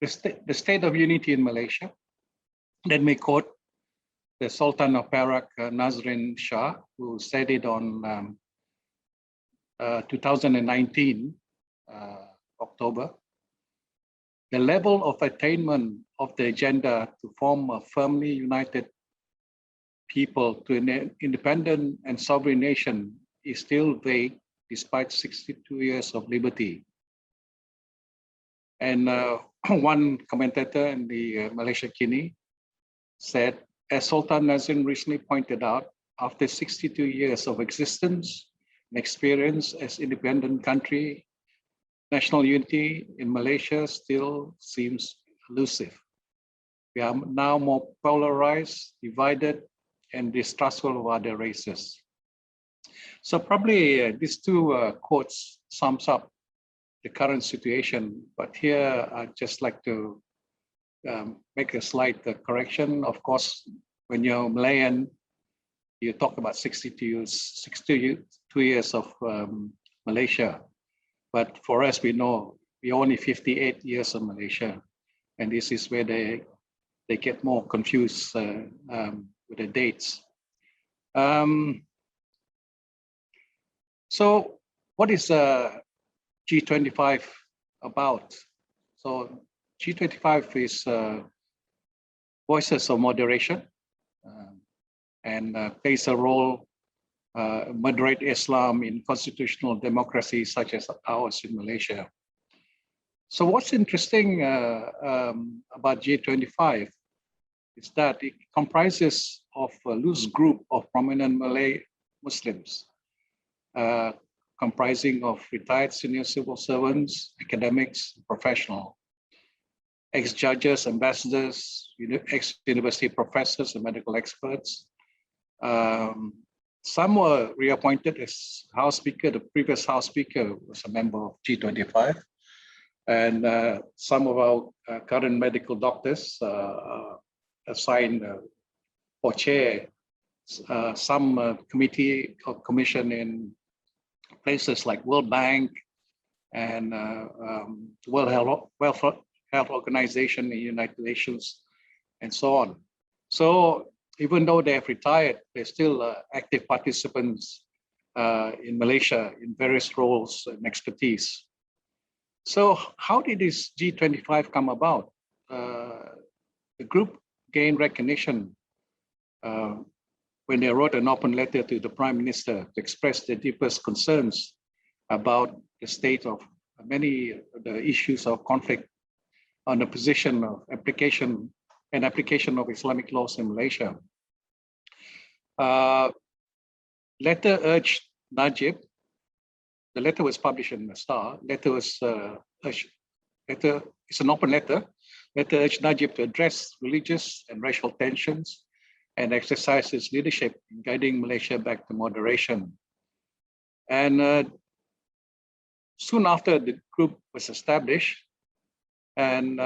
the state of unity in Malaysia. Let me quote the Sultan of Perak, Nazrin Shah, who said it on 2019, October. The level of attainment of the agenda to form a firmly united people to an independent and sovereign nation is still vague despite 62 years of liberty. And one commentator in the Malaysia Kini said, as Sultan Nazrin recently pointed out, after 62 years of existence and experience as independent country, national unity in Malaysia still seems elusive. We are now more polarized, divided, and distrustful of other races. So probably these two quotes sums up the current situation. But here I'd just like to make a slight correction. Of course, when you're Malayan, you talk about 62 years of Malaysia. But for us, we know we're only 58 years of Malaysia. And this is where they get more confused with the dates. So what is G25 about? So G25 is Voices of Moderation and plays a role moderate Islam in constitutional democracies such as ours in Malaysia. So what's interesting about G25 is that it comprises of a loose group of prominent Malay Muslims, comprising of retired senior civil servants, academics, professionals, ex-judges, ambassadors, ex-university professors and medical experts. Some were reappointed as House Speaker. The previous House Speaker was a member of G25. And some of our current medical doctors assigned or chair some committee or commission in places like World Bank and World Health Organization, the United Nations, and so on. So even though they have retired, they're still active participants in Malaysia in various roles and expertise. So how did this G25 come about? The group gained recognition when they wrote an open letter to the Prime Minister to express their deepest concerns about the state of many of the issues of conflict on the position of application of Islamic laws in Malaysia. Letter urged Najib. The letter was published in the Star. It's an open letter. Letter urged Najib to address religious and racial tensions and exercise his leadership in guiding Malaysia back to moderation. And soon after the group was established, and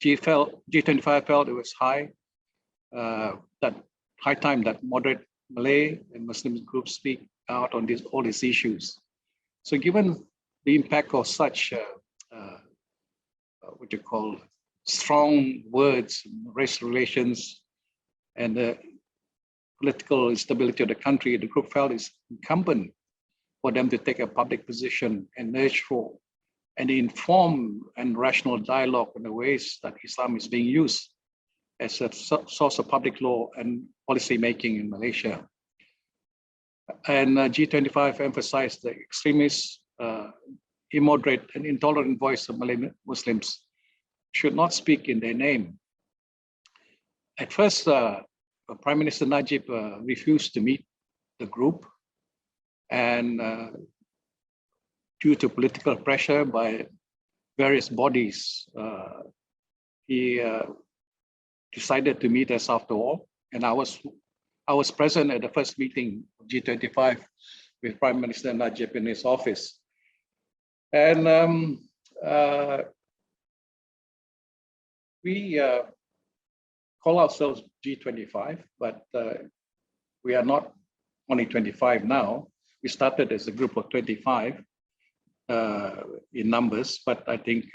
G25 felt it was high time that moderate Malay and Muslim groups speak out on all these issues. So given the impact of such what you call strong words, race relations, and the political instability of the country, the group felt it's incumbent for them to take a public position and urge for an informed and rational dialogue on the ways that Islam is being used as a source of public law and policy making in Malaysia. And G25 emphasized the extremist, immoderate and intolerant voice of Malay Muslims should not speak in their name. At first, Prime Minister Najib refused to meet the group, and due to political pressure by various bodies, he decided to meet us after all. And I was present at the first meeting of G25 with Prime Minister Najib in his office. And we call ourselves G25, but we are not only 25 now. We started as a group of 25 in numbers, but I think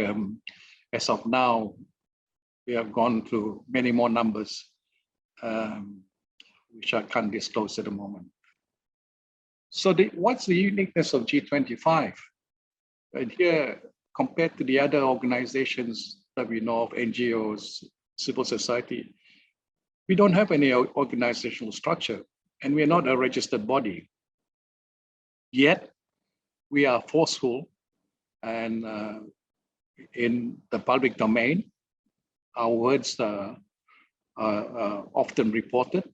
as of now, we have gone through many more numbers, which I can't disclose at the moment. So what's the uniqueness of G25? And here, compared to the other organizations that we know of, NGOs, civil society, we don't have any organizational structure, and we're not a registered body. Yet, we are forceful, and in the public domain, our words are often reported,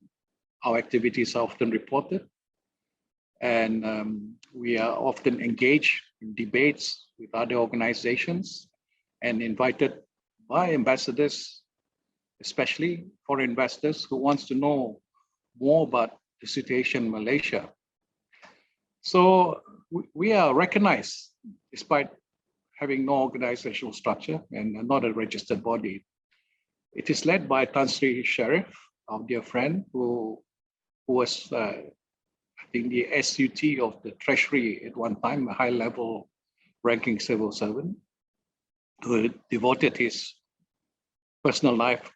our activities are often reported, and we are often engaged in debates with other organizations and invited by ambassadors, especially foreign investors who wants to know more about the situation in Malaysia. So we are recognized despite having no organizational structure and not a registered body. It is led by Tan Sri Sharif, our dear friend, who was, I think, the SUT of the Treasury at one time, a high-level ranking civil servant, who devoted his personal life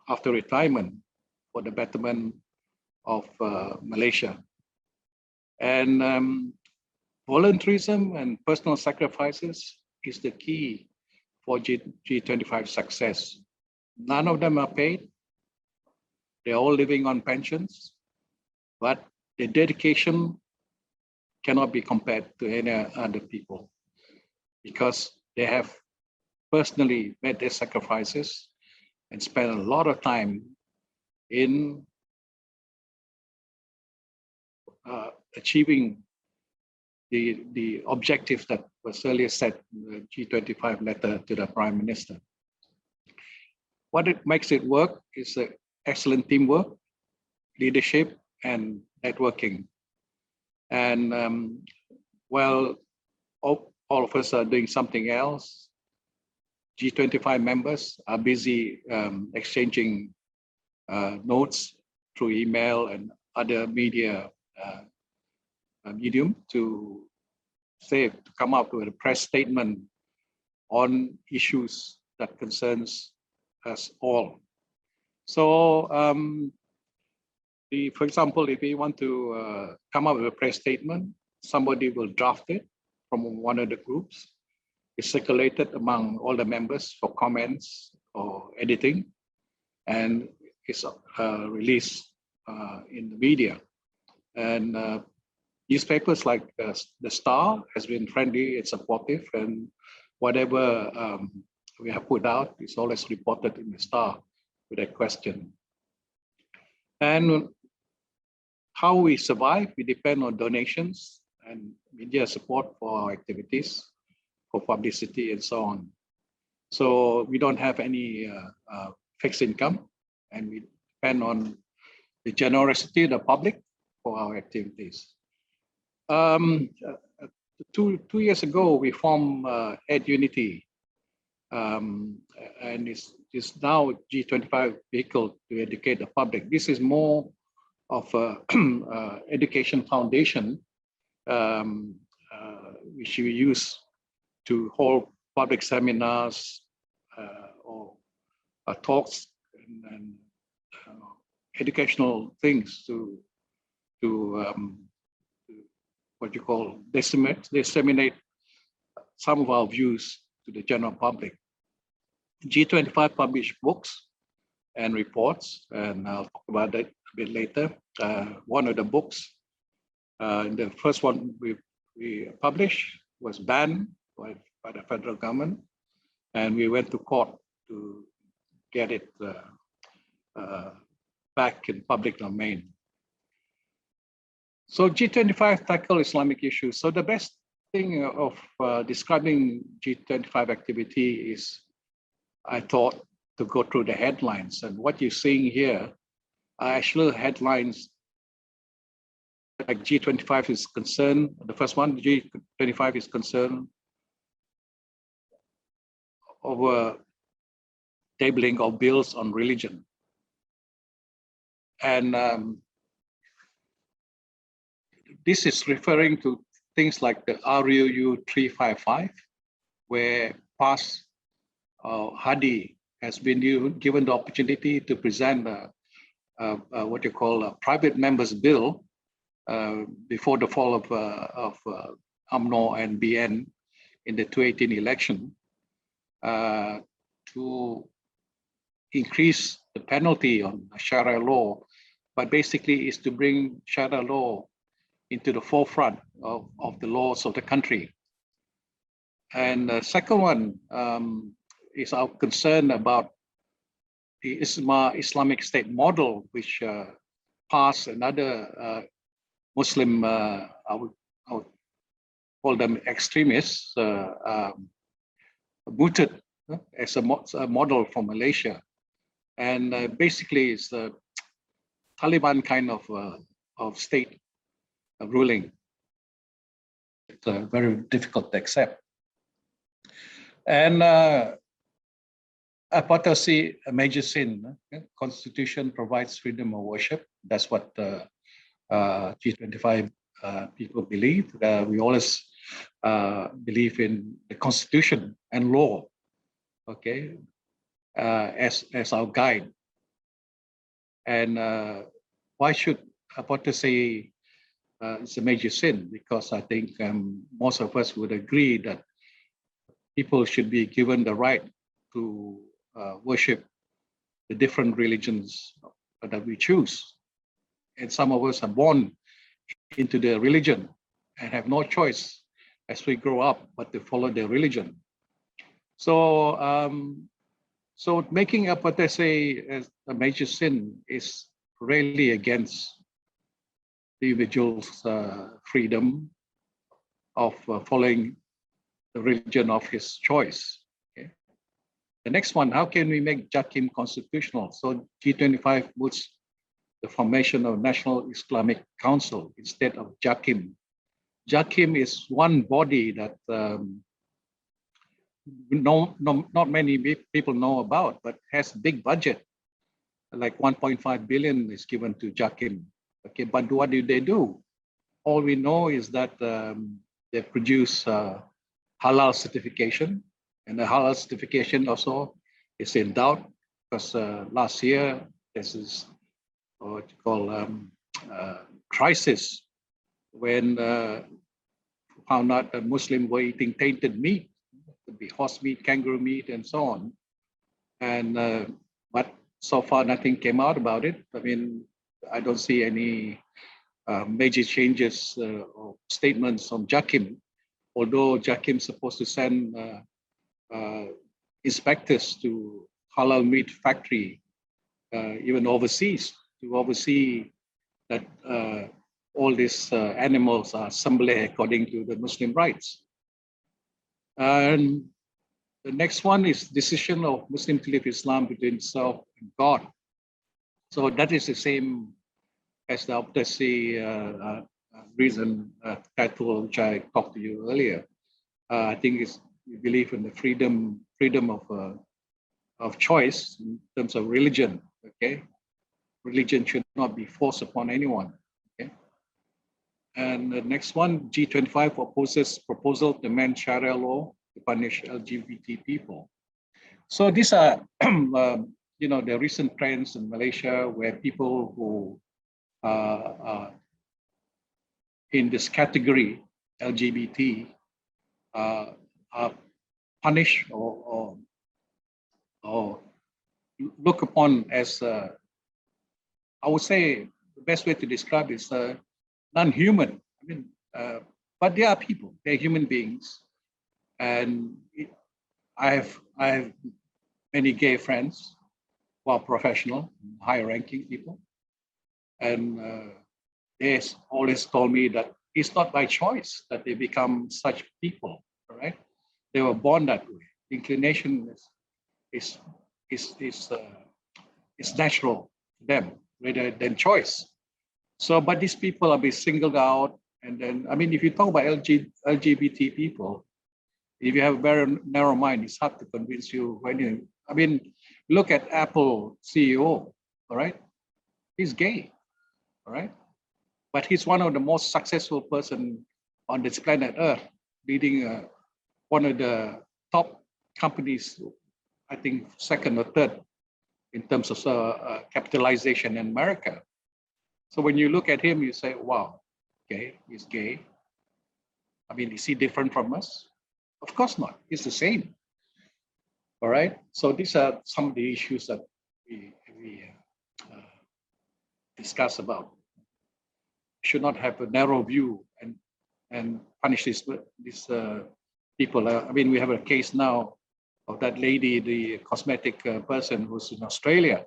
after retirement for the betterment of Malaysia. And voluntarism and personal sacrifices is the key for G25 success. None of them are paid. They're all living on pensions, but the dedication cannot be compared to any other people because they have personally made their sacrifices and spent a lot of time in achieving the objectives that was earlier set in the G25 letter to the Prime Minister. What it makes it work is excellent teamwork, leadership, and networking. And while all of us are doing something else, G25 members are busy exchanging notes through email and other media medium to come up with a press statement on issues that concerns us all. So, for example, if we want to come up with a press statement, somebody will draft it from one of the groups. It's circulated among all the members for comments or editing, and it's released in the media. And newspapers like The Star has been friendly and supportive, and whatever we have put out is always reported in The Star with a question. And how we survive, we depend on donations and media support for our activities, for publicity and so on. So we don't have any fixed income, and we depend on the generosity of the public for our activities. 2 years ago, we formed EdUnity, and it's now a G25 vehicle to educate the public. This is more of an education foundation, which we use to hold public seminars or talks and educational things to what you call disseminate some of our views to the general public. G25 published books and reports, and I'll talk about that a bit later. One of the books, the first one we published was banned by the federal government, and we went to court to get it back in public domain. So G25 tackle Islamic issues. So the best thing of describing G25 activity is, I thought, to go through the headlines. And what you're seeing here are actual headlines like G25 is concerned. The first one, G25 is concerned over tabling of bills on religion. And this is referring to things like the RUU 355, where past Hadi has been given the opportunity to present what you call a private members bill before the fall of UMNO and BN in the 2018 election to increase the penalty on Sharia law, but basically is to bring Sharia law into the forefront of the laws of the country. And the second one is our concern about the Islamic State model, which passed another Muslim, I would call them extremists, mooted as a model from Malaysia. And basically it's a Taliban kind of state ruling. It's very difficult to accept. And apostasy, a major sin. Constitution provides freedom of worship. That's what G25 people believe. We always believe in the Constitution and law, okay, as our guide. And why should apostasy is a major sin? Because I think most of us would agree that people should be given the right to worship the different religions that we choose. And some of us are born into the religion and have no choice as we grow up but to follow their religion. So, so making apostasy as a major sin is really against the individual's freedom of following the religion of his choice. Okay. The next one, how can we make JAKIM constitutional? So G25 puts the formation of National Islamic Council instead of JAKIM. JAKIM is one body that not many people know about, but has big budget, like 1.5 billion is given to JAKIM. Okay, but what do they do? All we know is that they produce halal certification, and the halal certification also is in doubt because last year this is what you call crisis when found out that Muslims were eating tainted meat. Could be horse meat, kangaroo meat, and so on. And but so far nothing came out about it. I mean, I don't see any major changes or statements from JAKIM, although JAKIM is supposed to send inspectors to halal meat factory, even overseas, to oversee that all these animals are assembled according to the Muslim rights. And the next one is decision of Muslim to live Islam between self and God. So that is the same as the apostasy reason title which I talked to you earlier. I think it's we believe in the freedom of choice in terms of religion. Okay, religion should not be forced upon anyone. Okay, and the next one, G25 opposes proposal to amend Sharia law to punish LGBT people. So these are you know, the recent trends in Malaysia where people who in this category, LGBT, are punished or look upon as, I would say, the best way to describe is non-human. I mean, but they are people, they're human beings. And I have many gay friends who are professional, high ranking people. And they always told me that it's not by choice that they become such people, all right? They were born that way. Inclination is natural to them rather than choice. So, but these people are being singled out. And then, I mean, if you talk about LGBT people, if you have a very narrow mind, it's hard to convince you. When you, I mean, look at Apple CEO, all right? He's gay, all right? But he's one of the most successful person on this planet Earth, leading one of the top companies I think, second or third in terms of capitalization in America. So when you look at him, you say, wow, okay, he's gay. I mean, is he different from us? Of course not. He's the same. All right. So these are some of the issues that we discuss about. Should not have a narrow view and punish these people. I mean, we have a case now of that lady, the cosmetic person who's in Australia,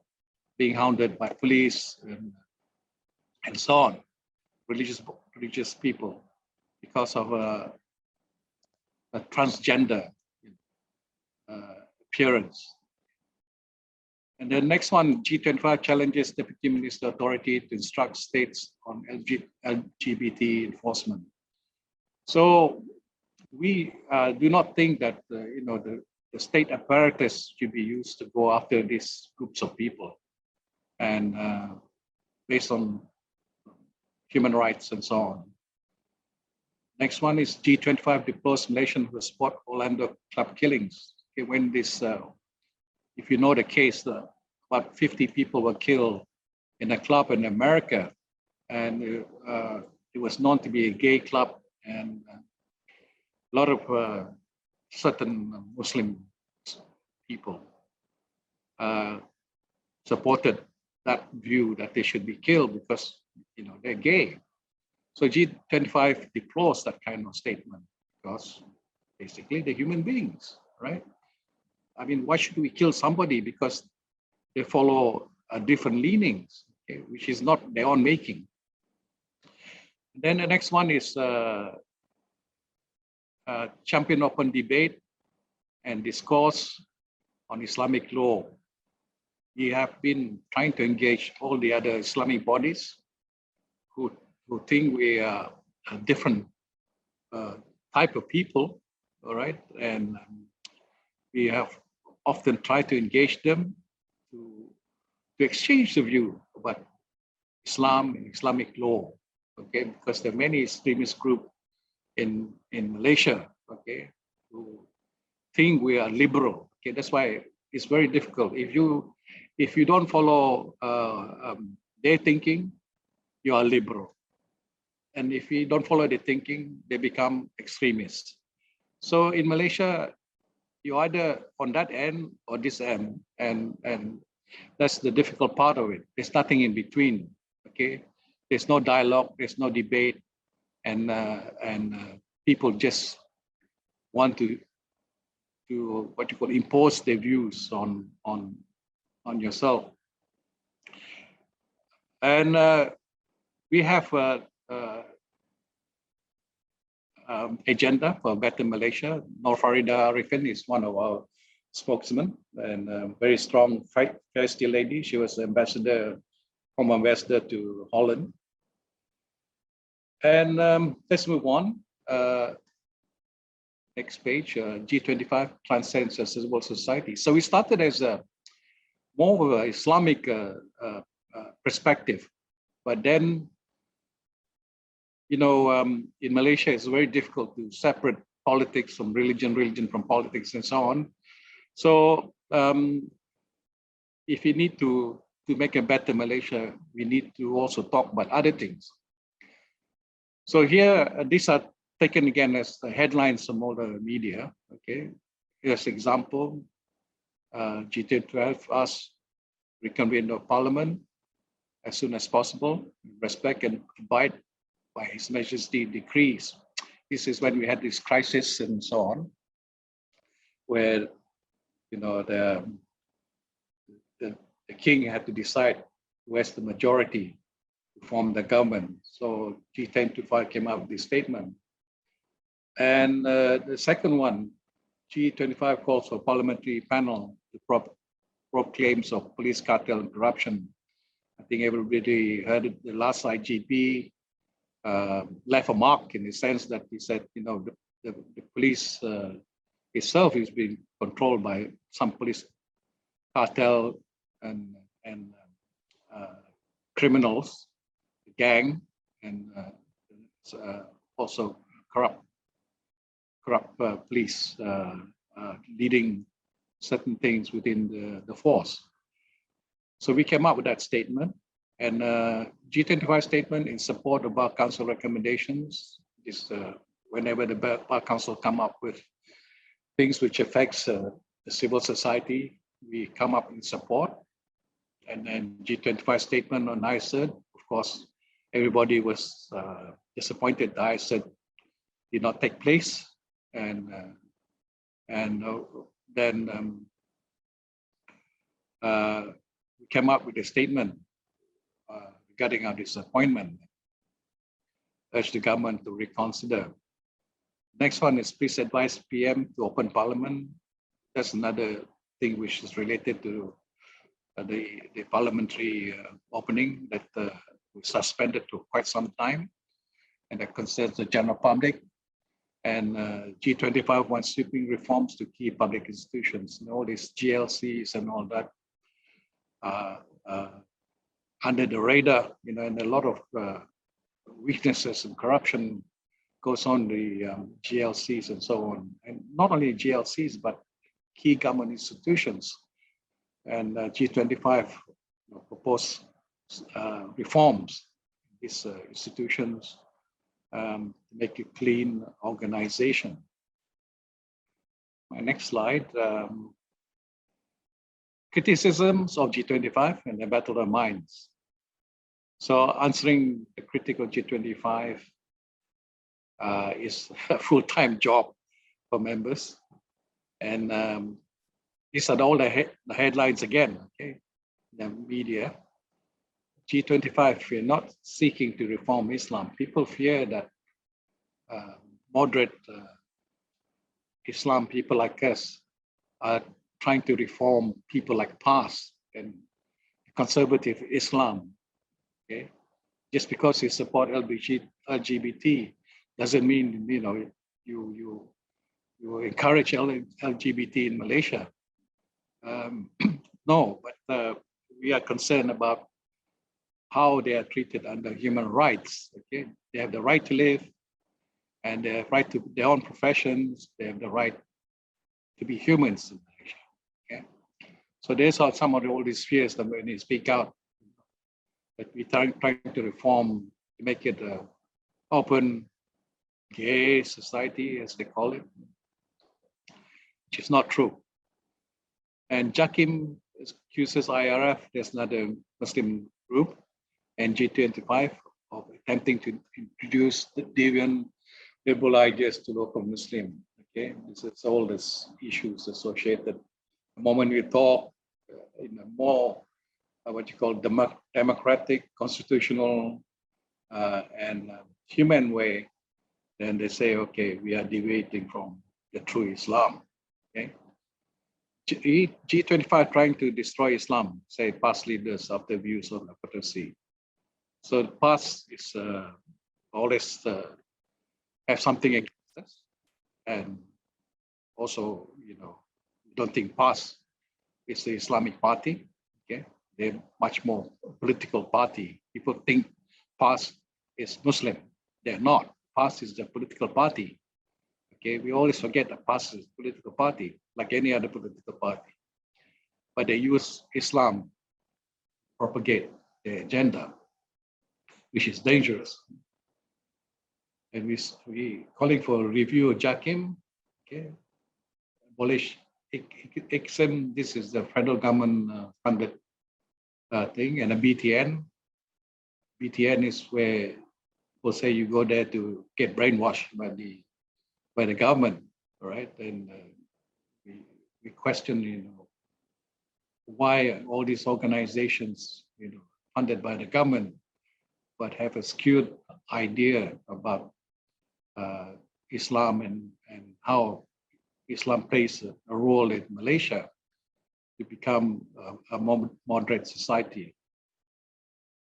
being hounded by police and so on, religious people, because of a transgender appearance. And the next one, G25 challenges Deputy Minister authority to instruct states on LGBT enforcement. So we do not think that the state apparatus should be used to go after these groups of people, and based on human rights and so on. Next one is G25 deploys Malaysian who support Orlando club killings. Okay, when this, if you know the case, about 50 people were killed in a club in America, and it was known to be a gay club, and a lot of certain Muslim people supported that view that they should be killed because they're gay. So G25 deplores that kind of statement because basically they're human beings, right? I mean, why should we kill somebody because they follow different leanings, okay, which is not their own making? Then the next one is champion open debate and discourse on Islamic law. We have been trying to engage all the other Islamic bodies who think we are a different type of people, all right? And we have often tried to engage them to exchange the view about Islam and Islamic law, okay? Because there are many extremist groups in Malaysia, okay, who think we are liberal. Okay, that's why it's very difficult. If you don't follow their thinking, you are liberal. And if you don't follow their thinking, they become extremists. So in Malaysia, you're either on that end or this end, and that's the difficult part of it. There's nothing in between. Okay, there's no dialogue, there's no debate, and people just want to what you call impose their views on yourself. And we have agenda for Better Malaysia. Nur Farida Arriffin is one of our spokesmen, and a very strong, feisty lady. She was ambassador, former ambassador to Holland. And let's move on. Next page, G25 transcends a civil society. So we started as more of an Islamic perspective, but then, in Malaysia, it's very difficult to separate politics from religion, religion from politics, and so on. So if you need to make a better Malaysia, we need to also talk about other things. So here, these are taken again as the headlines from all the media. Okay, here's an example. G25 asks reconvene of Parliament as soon as possible, respect and abide by His Majesty decrees. This is when we had this crisis and so on, where the king had to decide who has the majority to form the government. So G25 came out with this statement. And the second one, G25 calls for parliamentary panel to probe claims of police cartel and corruption. I think everybody heard it. The last IGP left a mark in the sense that he said, the police itself is being controlled by some police cartel and criminals, gang, and also corrupt police leading certain things within the force. So we came up with that statement, and G25 statement in support of Bar Council recommendations is whenever the Bar Council come up with things which affects the civil society, we come up in support. And then G25 statement on ICED, of course, everybody was disappointed that ICED did not take place, and then we came up with a statement regarding our disappointment, urged the government to reconsider. Next one is please advise PM to open Parliament. That's another thing which is related to the parliamentary opening that was suspended for quite some time, and that concerns the general public. And G25 wants sweeping reforms to key public institutions. And all these GLCs and all that under the radar, and a lot of weaknesses and corruption goes on the GLCs and so on. And not only GLCs, but key government institutions. And G25 propose reforms in these institutions to make a clean organization. My next slide. Criticisms of G25 and the battle of minds. So answering the critical G25 is a full-time job for members. And these are all the headlines again, okay? The media. G25, we're not seeking to reform Islam. People fear that moderate Islam people like us are trying to reform people like PAS and conservative Islam. Okay, just because you support LGBT doesn't mean you encourage LGBT in Malaysia. No, but we are concerned about how they are treated under human rights. Okay, they have the right to live, and they have right to their own professions. They have the right to be humans in Malaysia. Okay, so these are some of all these fears that when they speak out, that we're trying to reform to make it an open, gay society, as they call it, which is not true. And Jakim accuses IRF, there's another Muslim group, and G25 of attempting to introduce the deviant liberal ideas to local Muslim. Okay, this is all these issues associated. The moment we talk in a more what you call democratic, constitutional, and human way, then they say, okay, we are deviating from the true Islam. Okay, G25 trying to destroy Islam, say past leaders of the views of apostasy. So the past is always have something against us, and also, we don't think past is the Islamic party. Okay, they're much more political party. People think past is Muslim. They're not. Past is the political party. Okay, we always forget that past is political party, like any other political party. But they use Islam to propagate their agenda, which is dangerous. And we calling for a review of Jakim, okay, abolish ExxonMobil. This is the federal government funded thing, and a BTN. BTN is where people say you go there to get brainwashed by the government, all right? And we question, why all these organizations, funded by the government, but have a skewed idea about Islam and how Islam plays a role in Malaysia to become a more moderate society.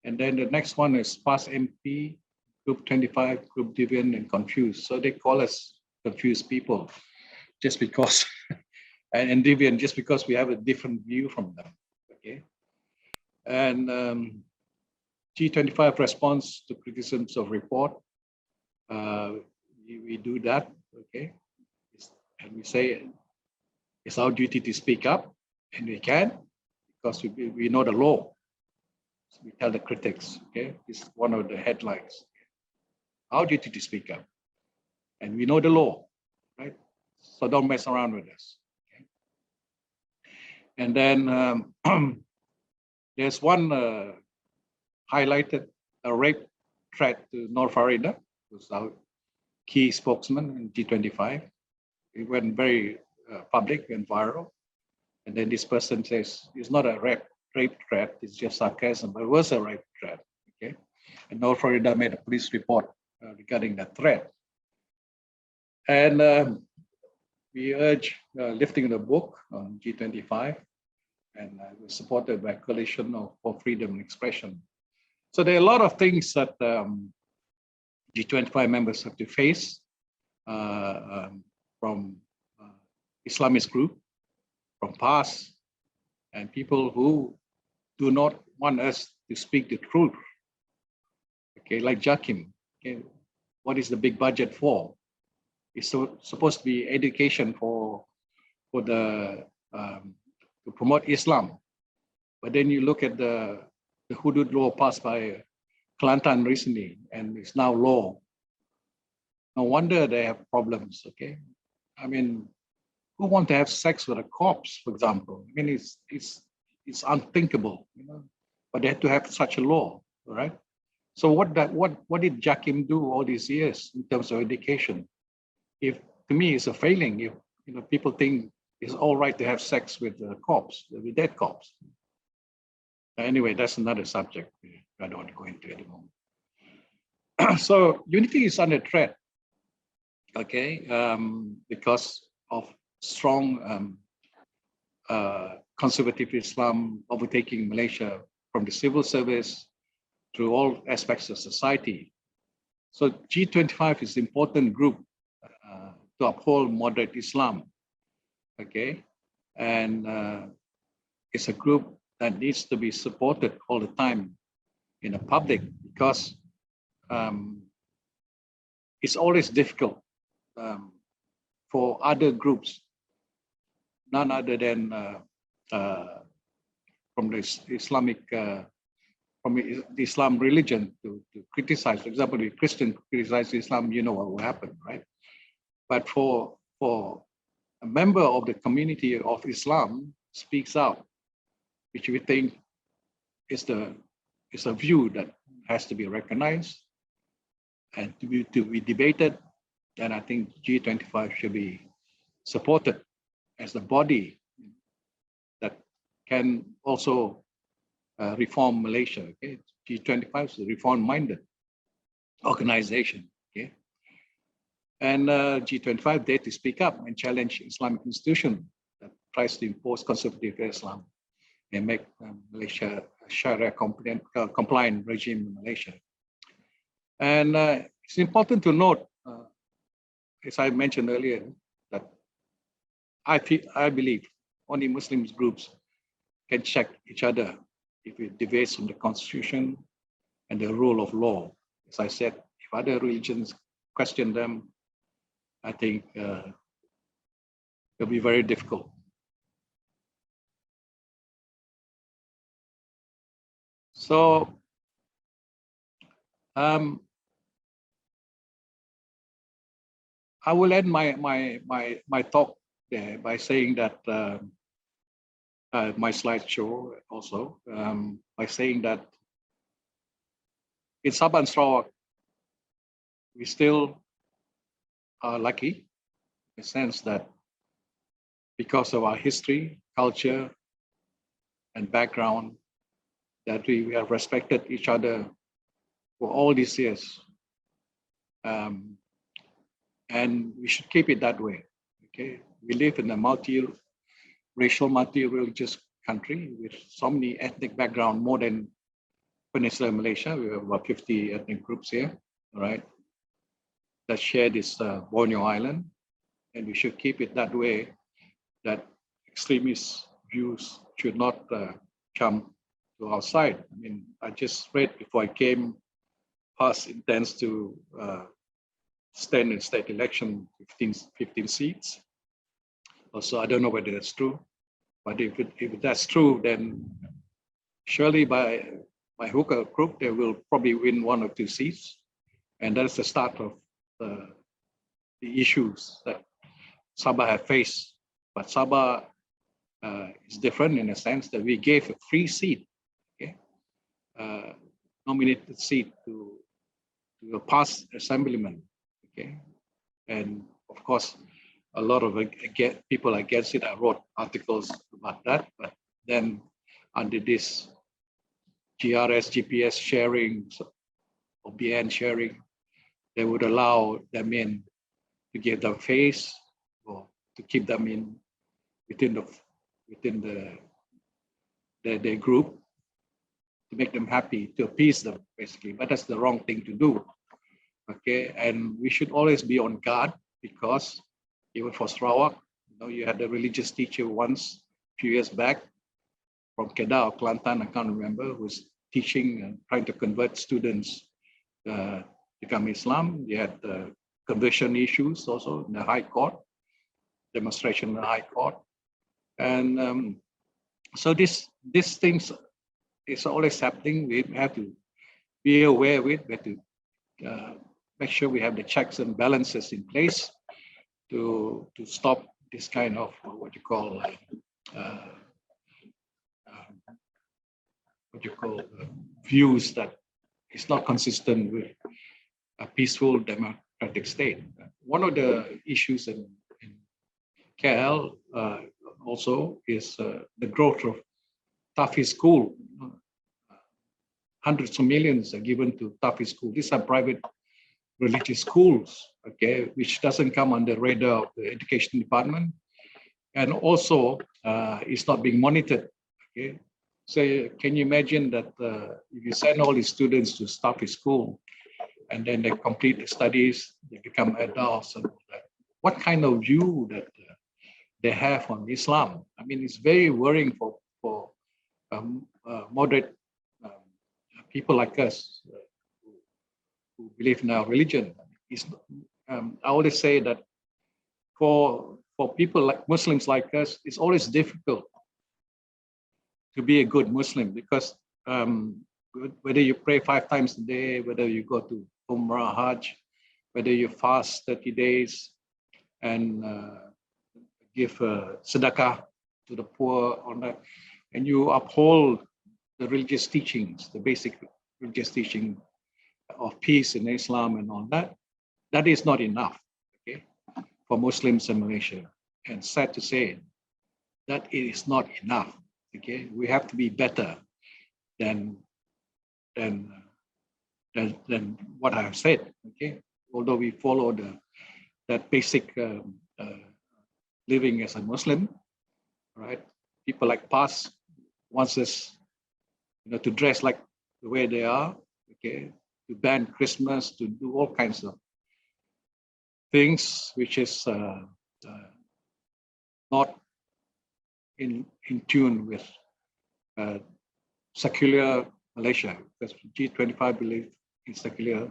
And then the next one is past MP, Group 25, Group Deviant and Confused. So they call us confused people just because, and deviant just because we have a different view from them, okay? And G25 response to criticisms of report. We do that, okay? And we say It's our duty to speak up, and we can, because we know the law. So we tell the critics, okay, this is one of the headlines. Our duty to speak up, and we know the law, right? So don't mess around with us. Okay? And then there's one highlighted a rape threat to Nur Farida, who's our key spokesman in G25. It went very public and viral. And then this person says it's not a rape threat, it's just sarcasm, but it was a rape threat. Okay, and Nur Farida made a police report regarding that threat. And we urge lifting the book on G25, and was supported by Coalition for Freedom and Expression. So there are a lot of things that G25 members have to face from Islamist group, from past, and people who do not want us to speak the truth. Okay, like Jakim. Okay, what is the big budget for? It's supposed to be education for the to promote Islam, but then you look at the Hudud law passed by Kelantan recently, and it's now law. No wonder they have problems. Okay, I mean, who want to have sex with a corpse, for example? I mean, it's unthinkable, you know. But they had to have such a law, all right? So what did Jakim do all these years in terms of education? If to me it's a failing, if you know people think it's all right to have sex with a corpse, with dead corpse. Anyway, that's another subject I don't want to go into at the moment. So unity is under threat, okay, because of strong conservative Islam overtaking Malaysia from the civil service through all aspects of society. So G25 is an important group to uphold moderate Islam, okay? And it's a group that needs to be supported all the time in the public, because it's always difficult for other groups, none other than from the Islamic, from the Islam religion to criticize. For example, if Christian criticize Islam, you know what will happen, right? But for a member of the community of Islam speaks out, which we think is a view that has to be recognized and to be debated, then I think G25 should be supported as a body that can also reform Malaysia. Okay, G25 is a reform-minded organization. Okay, and G25 dare to speak up and challenge Islamic institution that tries to impose conservative Islam and make Malaysia a Sharia compliant regime in Malaysia. And it's important to note, as I mentioned earlier, that I believe only Muslim groups can check each other if it deviates from the constitution and the rule of law. As I said, if other religions question them, I think it'll be very difficult. So I will end my talk there by saying that my slideshow also by saying that in Sabah and Sarawak, we still are lucky in the sense that because of our history, culture, and background, that we have respected each other for all these years. And we should keep it that way, okay? We live in a multi-racial, multi-religious country with so many ethnic background, more than Peninsula Malaysia. We have about 50 ethnic groups here, all right, that share this Borneo Island. And we should keep it that way, that extremist views should not come to our side. I mean, I just read before I came, PAS intends to stand in state election 15 seats. Also, I don't know whether that's true, but if that's true, then surely by hook or crook, they will probably win 1 or 2 seats. And that's the start of the issues that Sabah have faced. But Sabah is different in a sense that we gave a free seat, okay, nominated seat to a past assemblyman, okay, and of course, a lot of people against it. I wrote articles about that, but then under this GRS, GPS sharing, or BN sharing, they would allow them in to give them face or to keep them in within their group, to make them happy, to appease them, basically. But that's the wrong thing to do. Okay, and we should always be on guard, because even for Sarawak, you had a religious teacher once, a few years back, from Kedah or Kelantan, I can't remember, who was teaching and trying to convert students to become Islam. You had conversion issues also in the High Court, demonstration in the High Court. And so these things is always happening. We have to be aware of it. We have to make sure we have the checks and balances in place to stop this kind of views that is not consistent with a peaceful democratic state. One of the issues in KL also is the growth of Tafi school. Hundreds of millions are given to Tafi school. These are private religious schools, okay, which doesn't come on the radar of the education department, and also it's not being monitored. Okay, so can you imagine that if you send all these students to Tafi school, and then they complete the studies, they become adults, and all that, what kind of view that they have on Islam? I mean, it's very worrying for moderate people like us who believe in our religion. I always say that for people like Muslims like us, it's always difficult to be a good Muslim, because whether you pray 5 times a day, whether you go to Umrah, Hajj, whether you fast 30 days and give sedekah to the poor, on that, and you uphold the religious teachings, the basic religious teaching of peace in Islam and all that, that is not enough, okay, for Muslims in Malaysia. And sad to say, that it is not enough. Okay, we have to be better than what I have said. Okay, although we follow that basic living as a Muslim, right? People like past wants us, to dress like the way they are. Okay, to ban Christmas, to do all kinds of things which is not in tune with secular Malaysia, because G25 believe in secular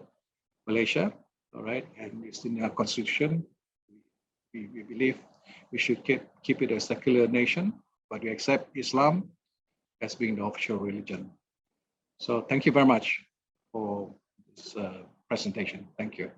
Malaysia, all right, and it's in our constitution. We believe we should keep it a secular nation, but we accept Islam as being the official religion. So thank you very much for this presentation. Thank you.